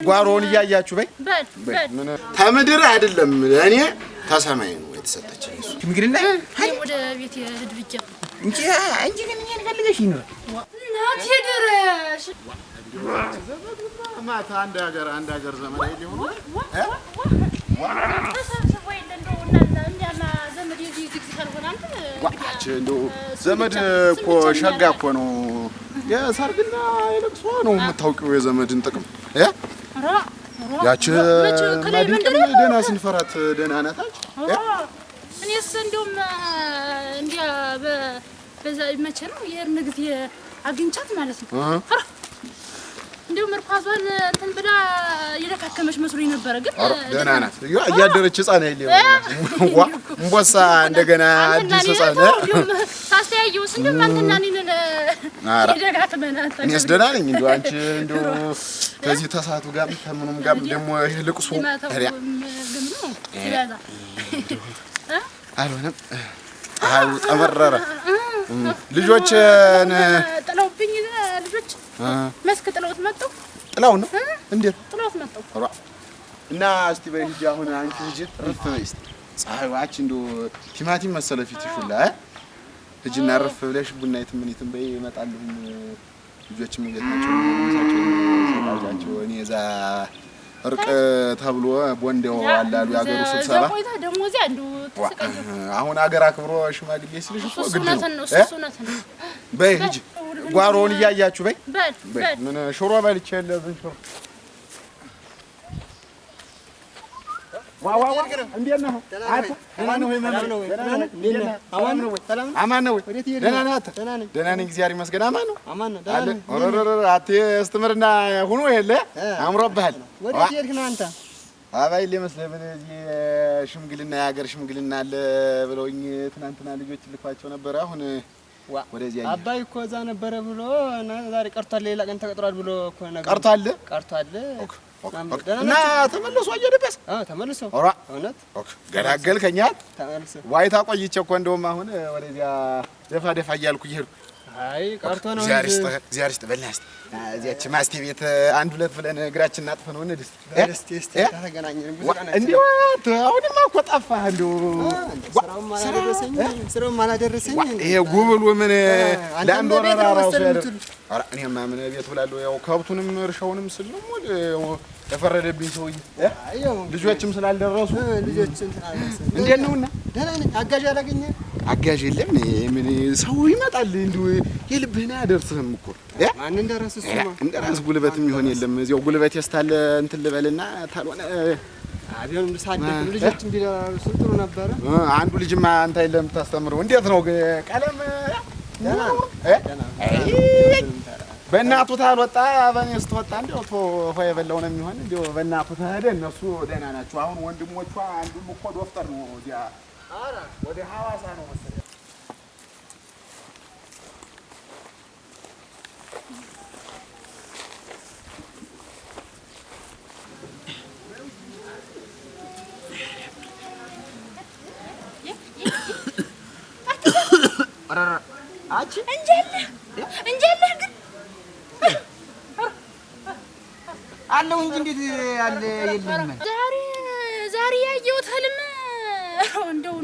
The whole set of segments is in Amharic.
ጓሮውን እያያችሁ በይ ምን ተምድር አይደለም እኔ ተሰማይ ነው የተሰጠችኝ እሱ ሽምግልና ወደ ቤት ልድብጃ እንጂ ግን እኔን ፈልገሽ ነው እናት ይደረሽ ማታ አንድ ሀገር ዘመድ ሊሆን ዘመድ እኮ ሸጋ እኮ ነው የሰርግና የለቅሶ ነው የምታውቂው የዘመድን ጥቅም ያቺ ማዲንቀም ደህና ስንፈራት ደህና ናት እኔስ እንደውም እንዲያ በዛ መቼ ነው የእርን ጊዜ አግኝቻት ማለት ነው እንደውም እርኳሷን እንትን ብላ የደካከመች መስሎኝ ነበረ ግን ደህና ናት እያደረች ህፃን አይደለም እንቦሳ እንደገና አዲስ ህፃን ሳስተያየው እንደውም አንተና እኔን ይደጋትመናል እኔስ ደህና ነኝ እንደው አንቺ እንደው ከዚህ ተሳቱ ጋር ከምኑም ጋር ደግሞ ይሄ ልቅሶ ታዲያ አልሆነም አው ተመረረ ልጆች ጥለውብኝ ልጆች መስክ ጥለውት መጡ ጥላው ነው እንዴት ጥለውት መጡ እና እስቲ በሂጂ አሁን አንቺ ሂጂ ረፍ በይ እስቲ ፀሐይዋች እንደው ቲማቲም መሰለ ፊትሽ ሁላ ሂጂና ረፍ ብለሽ ቡና የትምኒትም በይ ይመጣሉ ልጆችም እንገታቸው ሰላጃቸው እኔ እዛ እርቅ ተብሎ ቦንዴው አላሉ ያገሩ ስብሰባ ቆይታ ደሞ እዚያ እንደው ተሰቀየ አሁን አገር አክብሮ ሽማግሌ ሲልሽ እኮ ግድ ነው ሱነተ ነው በይ ሂጂ ጓሮውን እያያችሁ በይ በል ምን ሽሮ በልቼ ለብን ሽሮ ዋው እንዴት ነው አት ደህና ነው አማን ነው አማን ነው ደህና ናት ደህና ነኝ እግዚአብሔር ይመስገን አማን ነው አቴ እስትምርና ሁኖ የለ አምሮብሃል ወዴት ሄድክ ነው አንተ አባይ ለመስለህ በዚህ ሽምግልና ያገር ሽምግልና አለ ብለውኝ ትናንትና ልጆች ልኳቸው ነበር አሁን ወደዚህ አባይ እኮ እዛ ነበረ ብሎ እና ዛሬ ቀርቷል ሌላ ቀን ተቀጥሯል ብሎ እኮ ነገር ቀርቷል እና ተመለሱ አየደበስ ተመለሱ እውነት ገራገልከኛ ተመለሱ ዋይታ ቆይቼ እኮ እንደውም አሁን ወደዚያ ደፋ እያልኩ ይሄድኩ አይ ቀርቶ ነው እግዚአብሔር ይስጥ በልናስት እዚያች ማስቴ ቤት አንድ ሁለት ብለን እግራችንን አጥፈን ነው እንድስ እስቲ ተገናኘን ብዙ ቀን እንዴው አሁንማ እኮ ጠፋህ እንደው ስራውም አላደረሰኝ ይሄ ጉብሉ ምን ለአንድ ወራራ ራሱ ያደር ኧረ እኔማ ምን ቤት ብላለሁ ያው ከብቱንም እርሻውንም ስለሞል የፈረደብኝ ሰውዬ ልጆችም ስላልደረሱ ልጆችን ተናነሰ እንዴት ነውና ደህና ነኝ አጋዥ አላገኘ አጋዥ የለም ምን ሰው ይመጣል እንደው የልብህን አያደርስህም እኮ ማን እንደራስሱማ እንደራስ ጉልበትም ይሆን የለም እዚያው ጉልበት ያስታለ እንትን ልበልና ታልሆነ አብዮን ሳደክ ልጆችን ቢደራሱ ጥሩ ነበር አንዱ ልጅማ አንተ አይደለም ታስተምረው እንዴት ነው ቀለም ደህና በእናቱ ታልወጣ በእኔስ ተወጣ እንደው ሆይ የበላው ነው የሚሆን እንደው በእናቱ ተሄደ እነሱ ደህና ናቸው አሁን ወንድሞቿ አንዱም እኮ ዶክተር ነው እዚያ አረ ወደ ሐዋሳ ነው መሰለኝ አቺ እንጀለ ግን አለው እንጂ እንዴት አለ የለም ዛሬ ያየሁት ህልም እንደው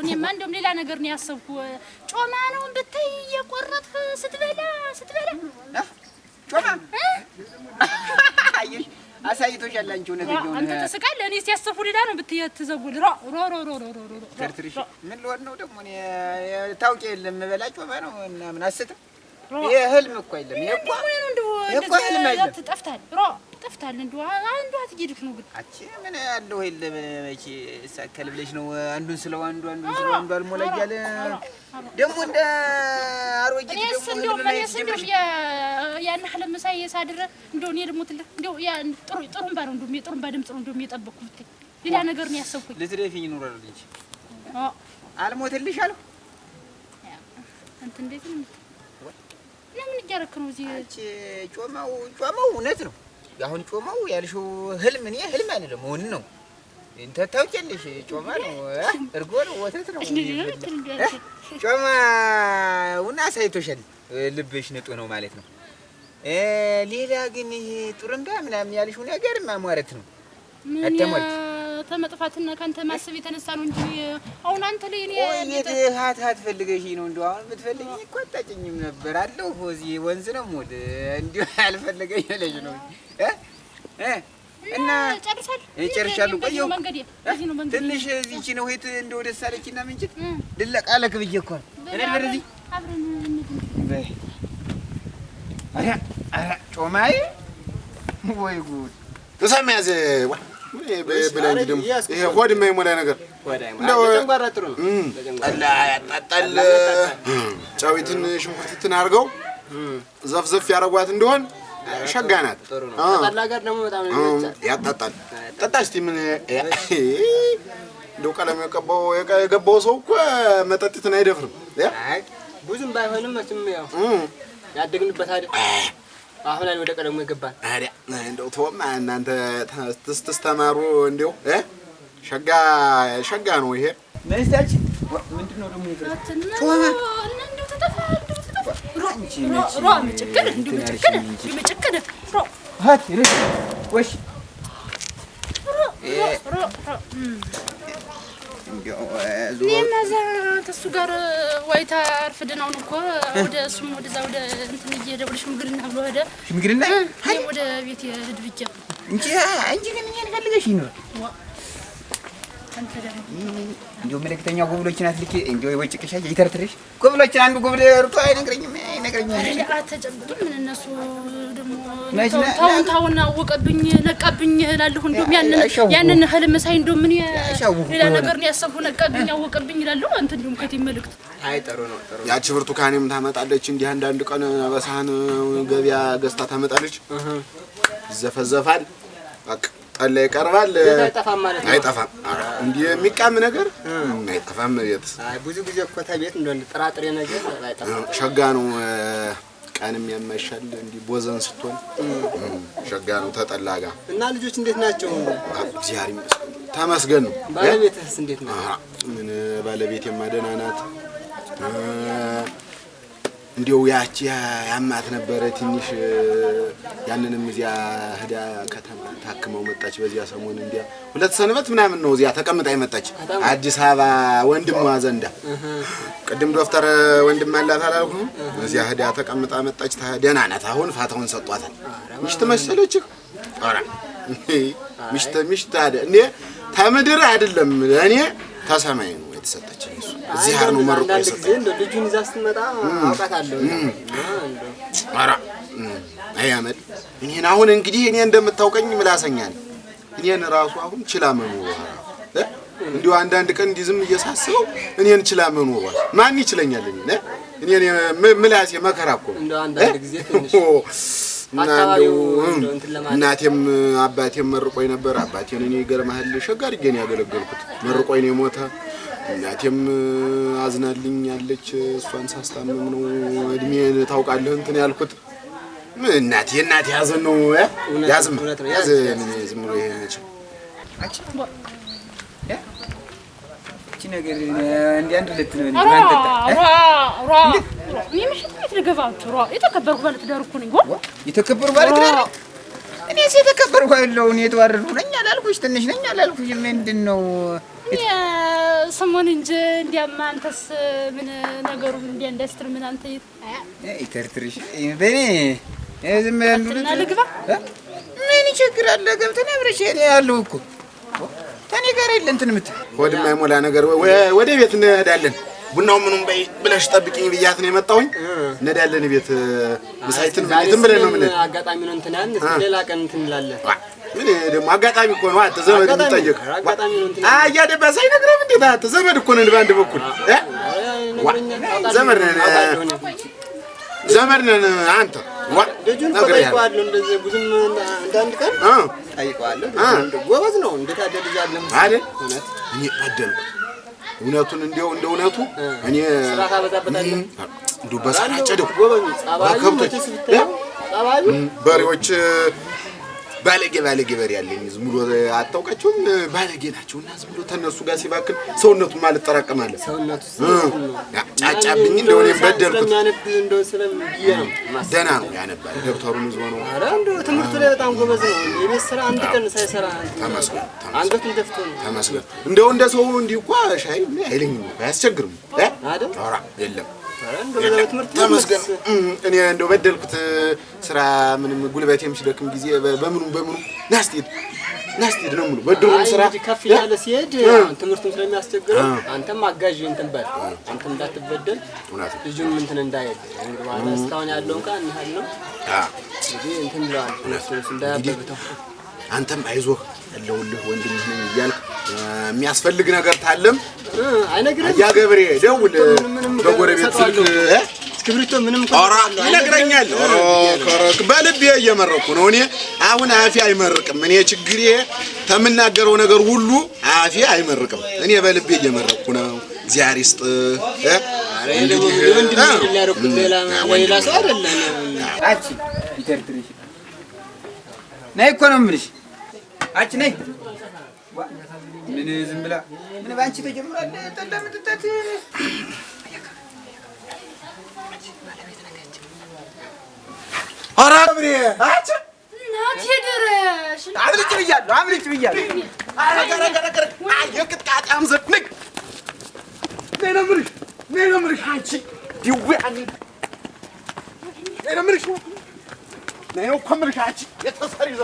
እኔማ እንደውም ሌላ ነገር ነው ያሰብኩ ጮማ ነው ብታይ እየቆረጥክ ስትበላ ጮማ አየሽ አሳይቶሻል አንቺ ነው ነው አንተ ተስቃለህ እኔ ሲያሰፉ ሌላ ነው ብትይ ተዘጉል ትርትሪሽ ምን ልሆን ነው ደግሞ እኔ ታውቂ የለም በላ ጮማ ነው እና ምን አስተም ይሄ ህልም እኮ አይደለም ይሄ እኮ ህልም አይደለም ጠፍታል እንደው አንዱ አትጊድክ ነው ግን አቺ ምን ያለው የለም መቼ ሳከል ብለሽ ነው አንዱን ስለው አንዱ አልሞላ እያለ ደግሞ እንደ አሮጊት ደግሞ እንደው ያን ህልም ሳይሳድር እንደው እኔ ደግሞ ትልቅ እንደው ያ ጥሩምባ ነው እንደው ጥሩምባ ድምጽ ነው እንደው የጠበቅኩት ሌላ ነገር ነው ያሰብኩኝ ልትደፊኝ ኑረል እንጂ አልሞትልሽ አልኩ አንተ እንዴት ነው ለምን እያረክ ነው እዚህ አቺ ጮማው እውነት ነው አሁን ጮማው ያልሽው ህልም እኔ ህልም አይደለም ሆን ነው እንተ ታውቂያለሽ ጮማ ነው እርጎ ነው ወተት ነው ጮማ እና ሳይቶሻል ልብሽ ንጡ ነው ማለት ነው ሌላ ግን ይሄ ጥሩምባ ምናምን ያልሽው ነገር ማሟረት ነው። ምን ተመጥፋትና ካንተ ማሰብ የተነሳ ነው እንጂ አሁን አንተ ላይ እኔ ሀት ፈልገሽ ነው እንደው አሁን ብትፈልጊኝ እኮ አታጭኝም ነበር አለው እዚህ ወንዝ ነው ሞድ እንዲሁ አልፈልገኝ ለሽ ነው እና ጨርሻለሁ። ቆየሁ ትንሽ እዚህች ነው ሄት እንደው ደስ አለችና ምንጭት ልለቃለክ ብዬ እኮ እኔ በረዚህ አብረን እንድን አረ ጮማዬ ወይ ጉድ ተሰማያዘ በብለን ደም ይሄ ሆድ የማይሞላ ነገር እንደው ተንጓራጥሩ ነው ጠላ ያጣጣል ጫዊትን ሽንኩርትን አድርገው ዘፍዘፍ ያረጓት እንደሆን ሸጋናት ጠላ ጋር ደግሞ በጣም ነው ያጣጣል። ጠጣ እስቲ ምን እንደው ቀለም የገባው ሰው እኮ መጠጥትን አይደፍርም። አይ ብዙም ባይሆንም መቼም ያው ያደግንበት አይደል አሁን ላይ ወደ ቀለሙ ይገባል። አሪያ እንደው ተወማ እናንተ ተስተማሩ እንደው ሸጋ ነው ይሄ ነስታች ምንድነው ደግሞ ይፈራትና ጮማ እንደው ተጠፋ ሮ መጨከን እንደው መጨከን ሮ ሀት ይልሽ ወሽ ለማዛ ተሱ ጋር ዋይታ አርፍደናው ነው እኮ ወደ እሱም ወደዛ ወደ እንትን እየሄደ ሽምግልና ብሎ ሄደ። ሽምግልና ወደ ቤት የሄድ ብቻ እንጂ ግን እኔን ፈልገሽ ነው አንተ ደግሞ እንደው መልእክተኛ ጎብሎችን አትልኪ እንደው ይወጭቅሻ ይተርትርሽ ጎብሎችን አንዱ ጎብል ሩጣ አይነግረኝም አተጨብጡ ምን እነሱ ደግሞ ታውን አወቀብኝ ነቃብኝ እላለሁ። እንደውም ያንን ህልም ሳይ እንደውም ምን ሌላ ነገር ነው ያሰብኩ ነቃብኝ አወቀብኝ እላለሁ። አንተ እንደውም ከቴ መልእክት አይ ጥሩ ነው ያቺ ብርቱካኔም ታመጣለች እንዲህ አንድ ቀን በሳህን ገበያ ገዝታ ታመጣለች። ይዘፈዘፋል በቃ ጠላ ይቀርባል አይጠፋም። እንዲህ የሚቃም ነገር አይጠፋም። ቤት አይ ብዙ ጊዜ እኮ ታቤት እንደው ጥራጥሬ ነገር አይጠፋም። ሸጋ ነው ቀንም ያመሻል እንዲህ ቦዘን ስትሆን ሸጋ ነው ተጠላጋ። እና ልጆች እንዴት ናቸው? እግዚአብሔር ይመስገን ተመስገን ነው። ባለቤትስ እንዴት ነው? ምን ባለቤቴማ ደህና ናት። እንዲው ያቺ ያማት ነበረ ትንሽ ያንንም እዚያ ህዳ ከተማ ታክመው መጣች። በዚያ ሰሞን እንዲያ ሁለት ሰንበት ምናምን ነው እዚያ ተቀምጣ የመጣች አዲስ አበባ ወንድሟ ዘንዳ። ቅድም ዶክተር ወንድም አላት አላልኩም? እዚያ ህዳ ተቀምጣ መጣች። ደህና ናት። አሁን ፋታውን ሰጧታል። ምሽት መሰለች። ኧረ ምሽት አይደል እንዴ ተምድር አይደለም እኔ ተሰማይ ነው የተሰጠችኝ። እዚህ አር ነው መርቆ የሰጠኝ። እንደ ልጁን ይዛ ስትመጣ አውቃታለሁ። ኧረ አያመድ እኔን አሁን እንግዲህ እኔ እንደምታውቀኝ ምላሰኛ ነኝ። እኔን ራሱ አሁን ችላ መኖር እንዲሁ አንዳንድ ቀን እንዲህ ዝም እየሳስበው እኔን ችላ መኖር ማን ይችለኛል? እኔ ምላሴ መከራ እኮ እንደ አንዳንድ ጊዜ ትንሽ እናቴም አባቴም መርቆኝ ነበር። አባቴን እኔ ይገርምሃል ሸጋ አድርጌ ነው ያገለገልኩት። መርቆኝ ነው የሞተ። እናቴም አዝናልኝ ያለች እሷን ሳስታምም ነው እድሜን ታውቃለህ እንትን ያልኩት። እናቴ ያዘን ነው ያዝም ዝም ብሎ ይሄ ነች እቺ ነገር እንደ አንድ ሁለት ነው እንዴ አንተ እኔ ምሽት ልገባችሁ የተከበርኩ ባለ ትዳር እኮ ነኝ። የተከበርኩ ባለ ትዳር እኔ የተከበርኩ አይደለሁ። እኔ የተዋረድኩ ነኝ አላልኩሽ? ትንሽ ነኝ አላልኩሽ? ምንድነው ሰሞን እንጂ እንዲያማ አንተስ ምን ነገሩ እንዴ እንደስትር ምን አንተ ይተርትርሽ በኔ ዝም ብለን ልግባ ምን ይቸግራል? ገብተን አብረሽ ያለው እኮ ታኔ ጋር የለ እንትን ምት ወድ የማይሞላ ነገር ወደ ቤት እንሄዳለን። ቡናው ምኑም በይ ብለሽ ጠብቂኝ ብያት ነው የመጣሁኝ። እንሄዳለን ቤት ምሳይትን ብለን ብለን ነው ምን አጋጣሚ ነው እንትን ያን ሌላ ቀን እንትን እንላለን። ምን ደግሞ አጋጣሚ እኮ ነው። አተ ዘመድ እንጠይቅ አጋጣሚ ነው እንትን አያደባ ሳይነግረም እንዴ አተ ዘመድ እኮ ነው በአንድ በኩል ዘመድ ነን አንተ ልጁን ጠይቀዋለሁ። እንደዚህ ብዙም እንዳንድ ቀን ጠይቀዋለሁ። ጎበዝ ነው። እንዴት አደልጅ አለም አይደል? እኔ አደልኩ እውነቱን እንደው እውነቱ እኔ ስራ ታበዛበታለህ። እንደው በሳራጨደው ጎበዝ ጻባዩ በሬዎች ባለጌ በሬ ያለኝ ዝም ብሎ አታውቃቸውም? ባለጌ ናቸውና ዝም ብሎ ተነሱ ጋር ሲባክል ሰውነቱ ማለት ተጠራቀማለ። ሰውነቱ ጫጫብኝ እንደው እኔም በደልኩት። እንደው ስለምብዬ ነው ደህና ነው ያነባል። ደብተሩን ይዞ ነው። ኧረ እንደው ትምህርቱ ላይ በጣም ጎበዝ ነው። የቤት ስራ አንድ ቀን ሳይሰራ ተመስገን አንገቱን ደፍቶ ነው። ተመስገን። እንደው እንደ ሰው እንዲህ እንኳ ሻይ አይለኝም አያስቸግርም አይደል? ኧረ የለም ተመስገን። እኔ እንደው በደልኩት ስራ ምንም ጉልበቴም ሲደክም ጊዜ በምኑ ናስቲድ ነው ምኑ በድሩም ስራ ከፍ ያለ ሲሄድ ትምህርቱን ስለሚያስቸግረው አንተም አጋዥ እንትን በል አንተም እንዳትበደል ልጁም እንትን እንዳይል እንግዲህ እስካሁን ያለውን ቃል እንሃል ነው እንግዲህ እንትን ብለዋል ትምህርቱን እንዳያበብተው አንተም አይዞህ ያለውልህ ወንድምህ ነኝ እያልክ የሚያስፈልግ ነገር ታለም አይነግርም። ያ ገብሬ ደውል በጎረቤት ስልክ እስክሪብቶ ምንም ይነግረኛል። በልቤ እየመረኩ ነው። እኔ አሁን አፌ አይመርቅም። እኔ ችግሬ ከምናገረው ነገር ሁሉ አፌ አይመርቅም። እኔ በልቤ እየመረኩ ነው። እግዚአብሔር ይስጥ። እንግዲህ ወንድም ሊያረኩ ሌላ ሰው አይደለም። አቺ ይተርትሪሽ ነይ እኮ ነው የምልሽ። አቺ ነይ ምን ዝም ብላ ምን ባንቺ ተጀምሯል። ተለምጥተት ኧረ ብሬ አቺ እናቴ ድረሽ አምልጭ ብያለሁ። አረገረገረ የቅጥቃጣም ዘጥንቅ ነይ ነው የምልሽ አንቺ ዲዋኒ ነይ ነው የምልሽ አንቺ የተሰሪ ዘ